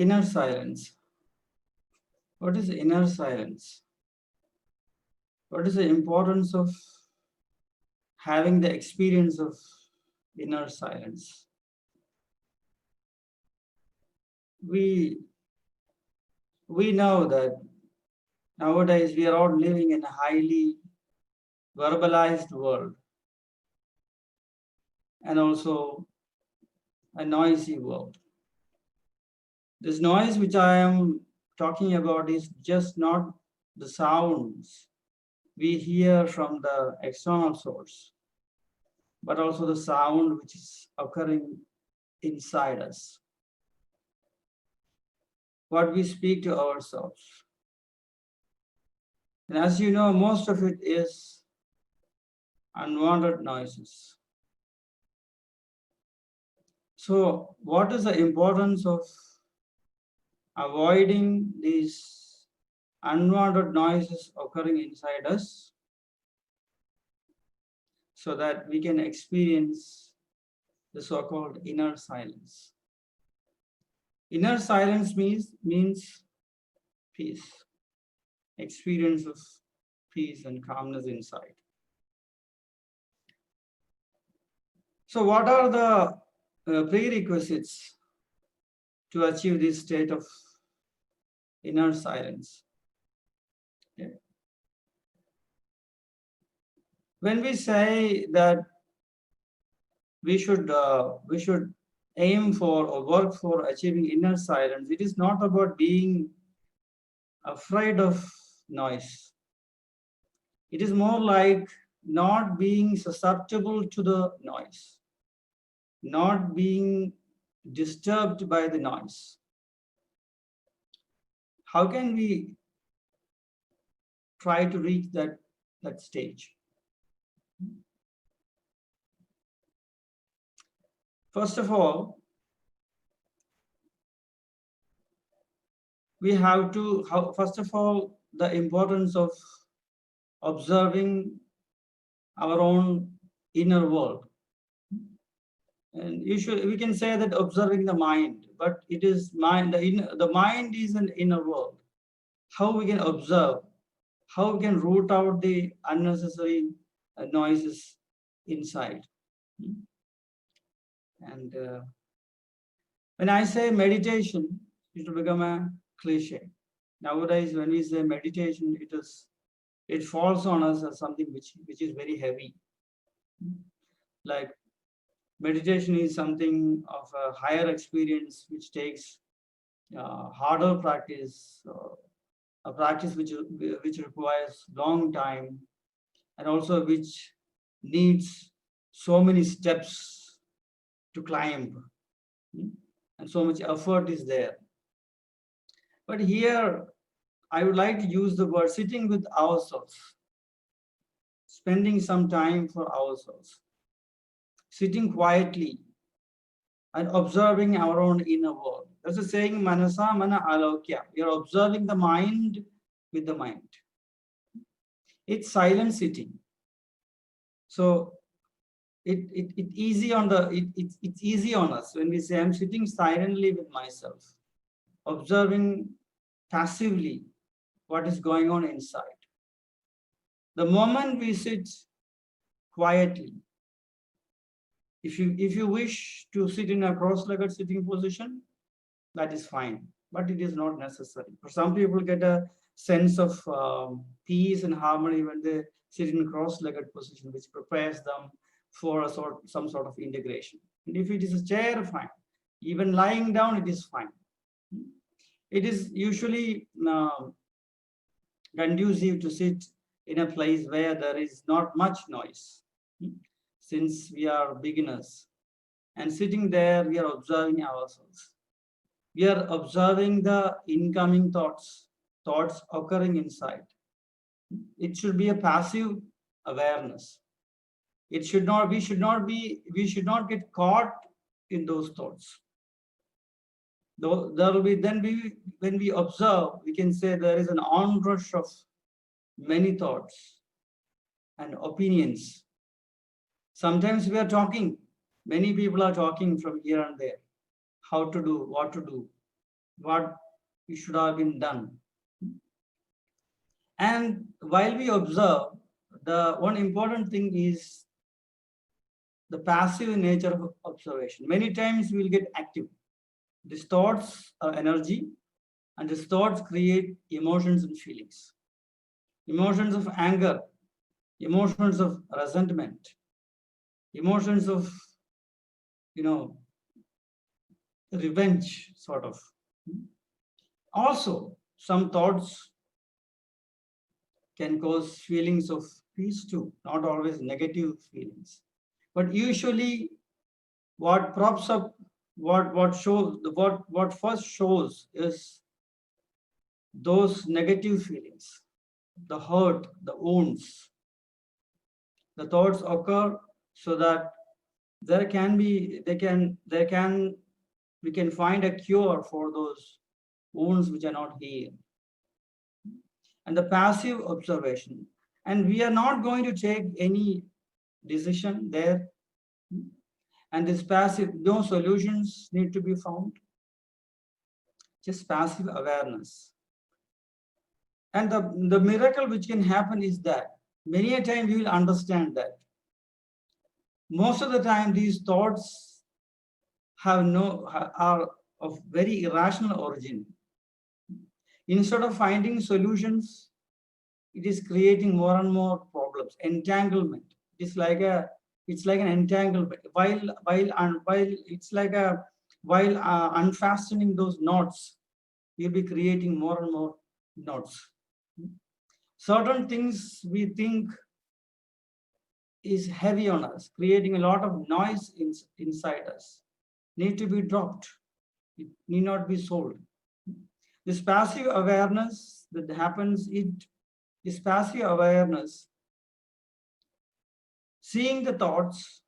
Inner silence. What is inner silence? What is the importance of having the experience of inner silence? We know that nowadays we are all living in a highly verbalized world and also a noisy world. This noise which I am talking about is just not the sounds we hear from the external source, but also the sound which is occurring inside us. What we speak to ourselves. And as you know, most of it is unwanted noises. So what is the importance of avoiding these unwanted noises occurring inside us so that we can experience the so-called inner silence? Inner silence means peace, experience of peace and calmness inside. So what are the prerequisites to achieve this state of inner silence? Okay. When we say that we should aim for or work for achieving inner silence, it is not about being afraid of noise. It is more like not being susceptible to the noise, not being disturbed by the noise. How can we try to reach that stage? First of all, we have to, the importance of observing our own inner world. And we can say that observing the mind, but it is mind, the mind is an inner world. How we can observe, how we can root out the unnecessary noises inside. And when I say meditation, it will become a cliche. Nowadays, when we say meditation, it falls on us as something which is very heavy. Like meditation is something of a higher experience, which takes harder practice, a practice which requires long time, and also which needs so many steps to climb, and so much effort is there. But here, I would like to use the word sitting with ourselves, spending some time for ourselves, sitting quietly and observing our own inner world. There's a saying, manasa mana alokya. You're observing the mind with the mind. It's silent sitting. So it's easy on us when we say I'm sitting silently with myself, observing passively what is going on inside. The moment we sit quietly, if you wish to sit in a cross-legged sitting position, that is fine, but it is not necessary. For some people get a sense of peace and harmony when they sit in cross-legged position, which prepares them for some sort of integration. And if it is a chair, fine. Even lying down, it is fine. It is usually conducive to sit in a place where there is not much noise, since we are beginners. And sitting there, we are observing ourselves. We are observing the incoming thoughts occurring inside. It should be a passive awareness. We should not get caught in those thoughts. Though there will be, when we observe, we can say there is an onrush of many thoughts and opinions. Sometimes we are talking, many people are talking from here and there, how to do, what to do. what it should have been done. And while we observe, the one important thing is the passive nature of observation. Many times we will get active. These thoughts are energy, and these thoughts create emotions and feelings. Emotions of anger, emotions of resentment, emotions of, revenge, sort of. Also, some thoughts can cause feelings of peace too, not always negative feelings. But usually, what props up, what shows, what first shows is those negative feelings, the hurt, the wounds. The thoughts occur so that there can be, we can find a cure for those wounds which are not healed. And the passive observation, and we are not going to take any decision there, and this passive, no solutions need to be found, just passive awareness. And the miracle which can happen is that many a time we will understand that most of the time these thoughts are of very irrational origin. Instead of finding solutions, it is creating more and more problems, entanglement. It's like an entanglement. While unfastening those knots, you'll be creating more and more knots. Certain things we think is heavy on us, creating a lot of noise inside us, need to be dropped. It need not be sold. This passive awareness that happens, this passive awareness, seeing the thoughts,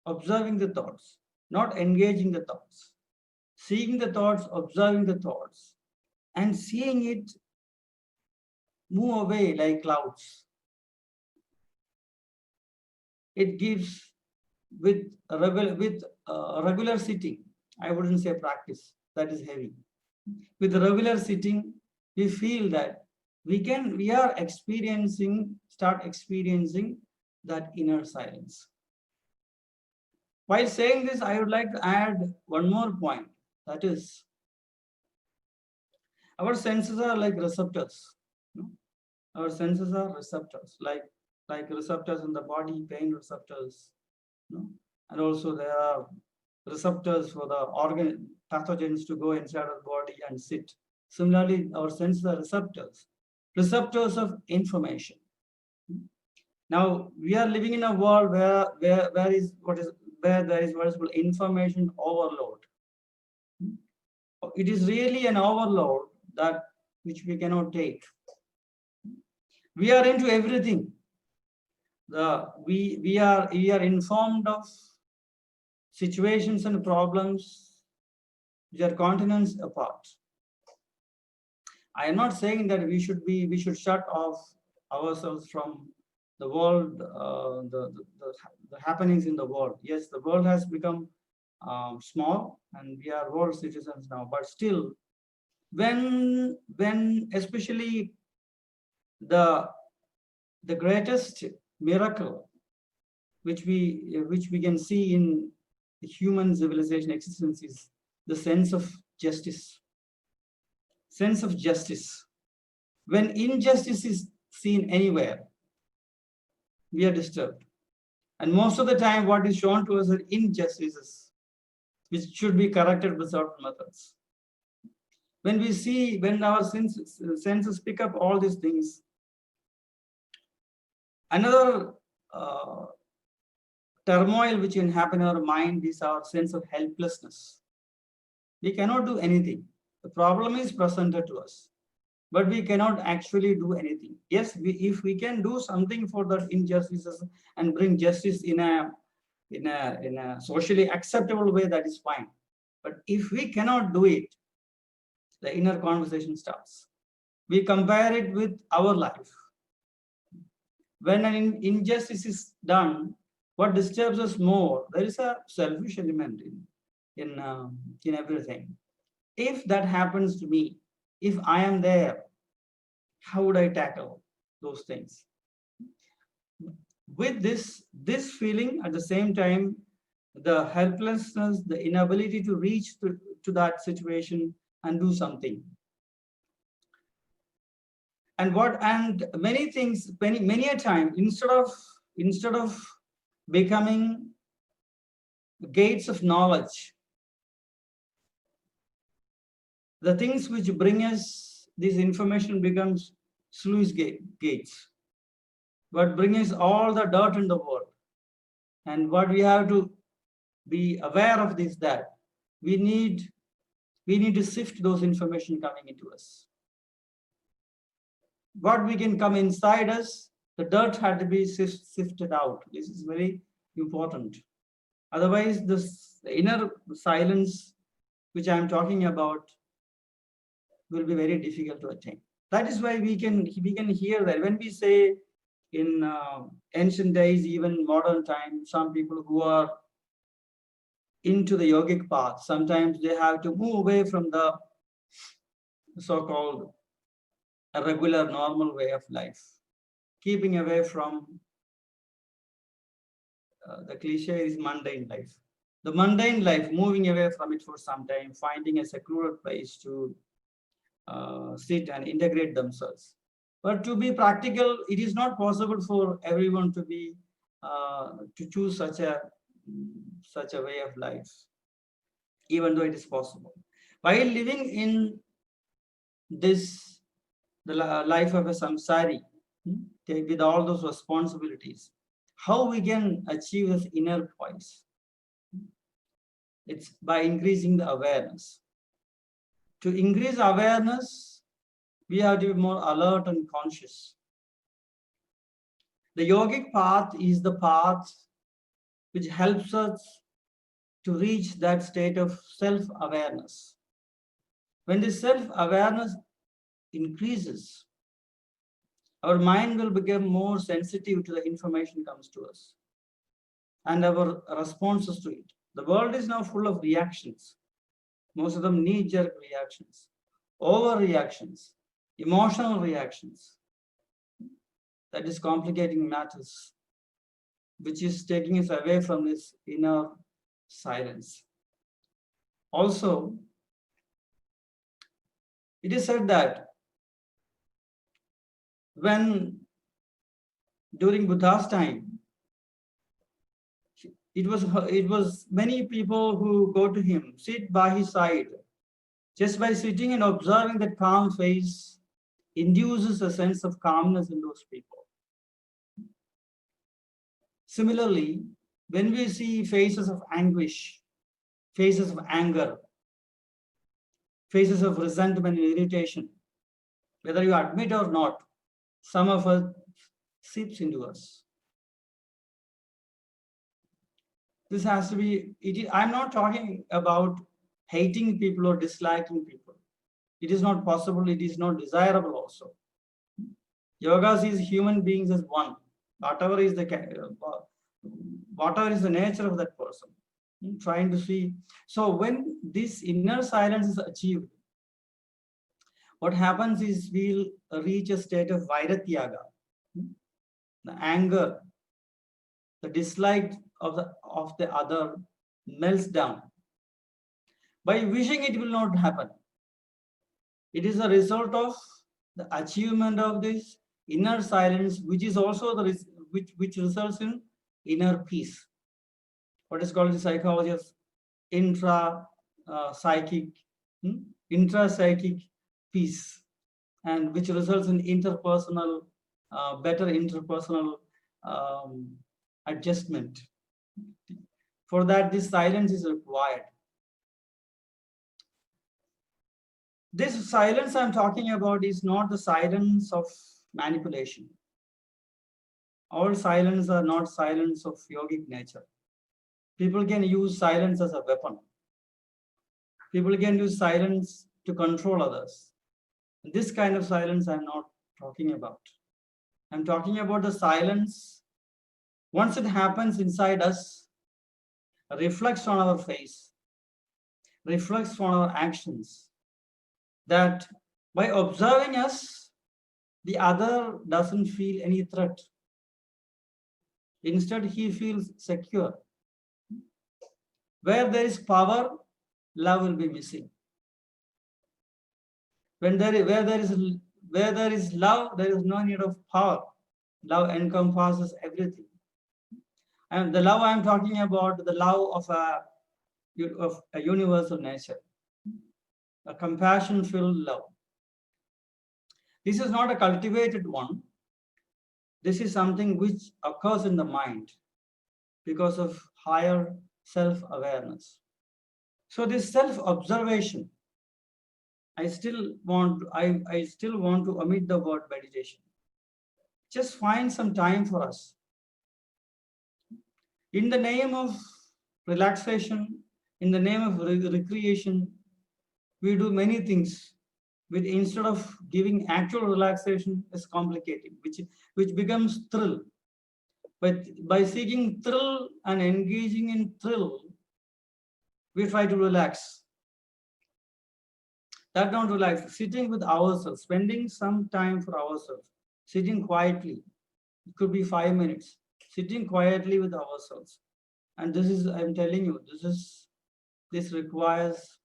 observing the thoughts, not engaging the thoughts, seeing the thoughts, observing the thoughts, and seeing it move away like clouds. It gives with regular sitting. I wouldn't say practice, that is heavy. With regular sitting, we feel that we are start experiencing that inner silence. While saying this, I would like to add one more point. That is, our senses are like receptors. Our senses are receptors, like receptors in the body, pain receptors. And also there are receptors for the organ pathogens to go inside our body and sit. Similarly, our senses are receptors of information. Now we are living in a world where there is what is called information overload. It is really an overload that which we cannot take. We are into everything. We are informed of situations and problems which are continents apart. I am not saying that we should shut off ourselves from the world, the happenings in the world. Yes, the world has become small, and we are world citizens now. But still, when especially the greatest miracle which we can see in the human civilization existence is the sense of justice. Sense of justice. When injustice is seen anywhere, we are disturbed. And most of the time, what is shown to us are injustices, which should be corrected with certain methods. When our senses pick up all these things, another turmoil which can happen in our mind is our sense of helplessness. We cannot do anything. The problem is presented to us, but we cannot actually do anything. Yes, if we can do something for that injustices and bring justice in a socially acceptable way, that is fine. But if we cannot do it, the inner conversation starts. We compare it with our life. When an injustice is done, what disturbs us more? There is a selfish element in everything. if that happens to me, if I am there, how would I tackle those things? With this feeling, at the same time, the helplessness, the inability to reach to that situation and do something. And many things, many a time, instead of becoming gates of knowledge, the things which bring us this information becomes sluice gates. What brings us all the dirt in the world. And what we have to be aware of this, that we need to sift those information coming into us. What we can come inside us, the dirt had to be sifted out. This is very important. Otherwise, this inner silence which I am talking about will be very difficult to attain. That is why we can hear that when we say in ancient days, even modern times, some people who are into the yogic path, sometimes they have to move away from the so-called regular normal way of life, keeping away from the cliche is mundane life. The mundane life, moving away from it for some time, finding a secluded place to sit and integrate themselves. But to be practical, it is not possible for everyone to be to choose such a way of life, even though it is possible. While living in this the life of a samsari, with all those responsibilities, how we can achieve this inner poise? It's by increasing the awareness. To increase awareness, we have to be more alert and conscious. The yogic path is the path which helps us to reach that state of self-awareness. When this self-awareness increases, our mind will become more sensitive to the information comes to us and our responses to it. The world is now full of reactions. Most of them knee-jerk reactions, overreactions, emotional reactions. That is complicating matters, which is taking us away from this inner silence. Also, it is said that when during Buddha's time, it was many people who go to him, sit by his side. Just by sitting and observing that calm face induces a sense of calmness in those people. Similarly, when we see faces of anguish, faces of anger, faces of resentment and irritation, whether you admit or not, some of us seeps into us. This has to be, I'm not talking about hating people or disliking people. It is not possible, it is not desirable also. Yoga sees human beings as one, whatever is the nature of that person. Trying to see. So when this inner silence is achieved, what happens is we'll reach a state of vairatyaga. The anger, the dislike of the other melts down. By wishing, it will not happen. It is a result of the achievement of this inner silence, which is also the which results in inner peace. What is called in psychology as psychic, intra-psychic peace, and which results in interpersonal, better interpersonal adjustment. For that, this silence is required. This silence I'm talking about is not the silence of manipulation. All silence are not silence of yogic nature. People can use silence as a weapon. People can use silence to control others. This kind of silence I'm not talking about. I'm talking about the silence, once it happens inside us, reflects on our face, reflects on our actions. That by observing us, the other doesn't feel any threat. Instead, he feels secure. Where there is power, love will be missing. Where there is love, there is no need of power. Love encompasses everything. And the love I'm talking about, the love of a universal nature, a compassion-filled love. This is not a cultivated one. This is something which occurs in the mind because of higher self-awareness. So this self-observation, I still want to omit the word meditation. Just find some time for us. In the name of relaxation, in the name of recreation, we do many things which instead of giving actual relaxation is complicated, which becomes thrill. But by seeking thrill and engaging in thrill, we try to relax. That don't relax. Sitting with ourselves, spending some time for ourselves, sitting quietly. It could be 5 minutes. Sitting quietly with ourselves. And this is, I'm telling you, this requires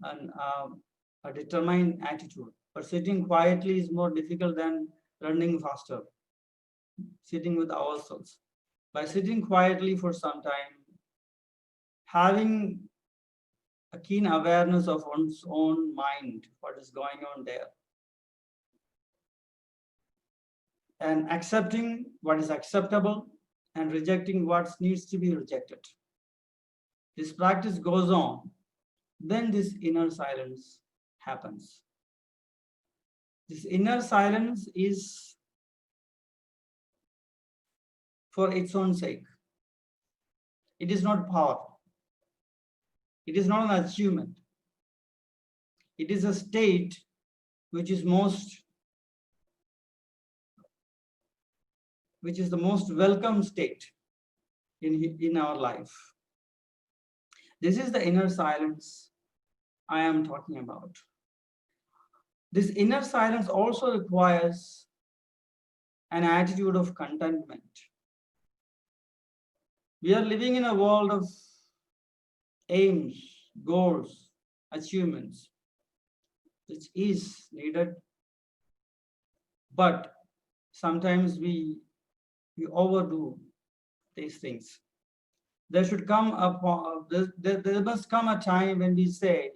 a determined attitude. But sitting quietly is more difficult than running faster. Sitting with ourselves. By sitting quietly for some time, having a keen awareness of one's own mind, what is going on there, and accepting what is acceptable and rejecting what needs to be rejected. This practice goes on, then this inner silence happens. This inner silence is for its own sake. It is not power. It is not an achievement. It is a state which is the most welcome state in our life. This is the inner silence I am talking about. This inner silence also requires an attitude of contentment. We are living in a world of aims, goals, achievements, which is needed, but sometimes we overdo these things. There should come there must come a time when we say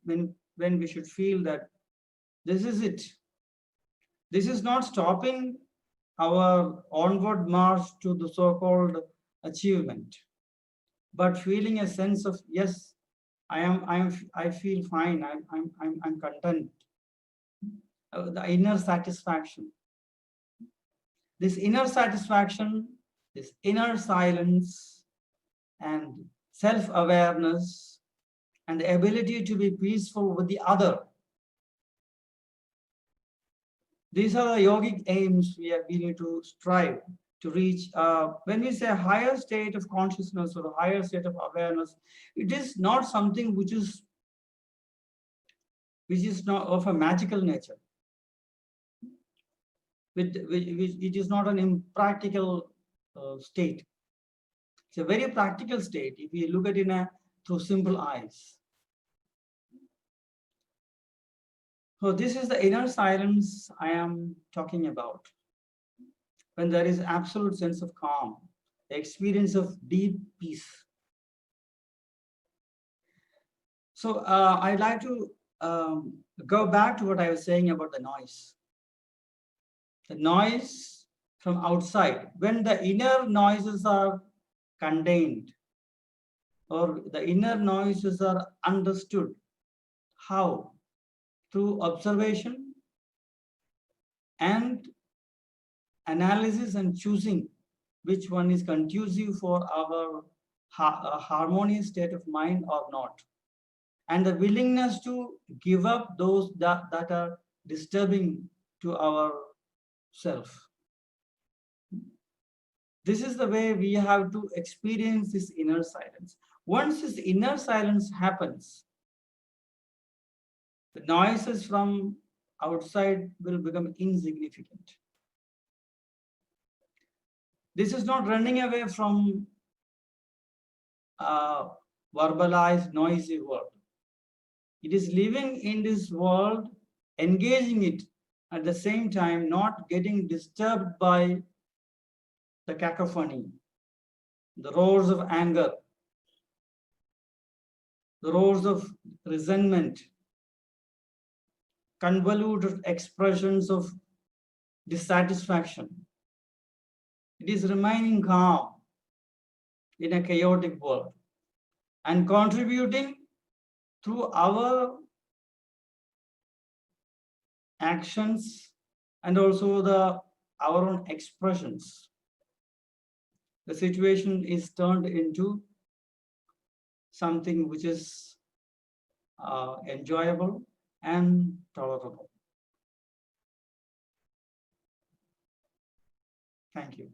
when we should feel that this is it. This is not stopping our onward march to the so-called achievement, but feeling a sense of yes, I feel fine. I'm content. The inner satisfaction. This inner satisfaction, this inner silence, and self-awareness, and the ability to be peaceful with the other. These are the yogic aims we need to strive to reach. When we say a higher state of consciousness or a higher state of awareness, it is not something which is not of a magical nature. It is not an impractical state. It's a very practical state if you look at it through simple eyes. So this is the inner silence I am talking about. When there is absolute sense of calm, the experience of deep peace. So I'd like to go back to what I was saying about the noise. The noise from outside. When the inner noises are contained, or the inner noises are understood. How? Through observation and analysis and choosing which one is conducive for our harmonious state of mind or not. And the willingness to give up those that are disturbing to our self. This is the way we have to experience this inner silence. Once this inner silence happens, the noises from outside will become insignificant. This is not running away from a verbalized, noisy world. It is living in this world, engaging it at the same time, not getting disturbed by the cacophony, the roars of anger, the roars of resentment, convoluted expressions of dissatisfaction. It is remaining calm in a chaotic world and contributing through our actions and also our own expressions. The situation is turned into something which is enjoyable and tolerable. Thank you.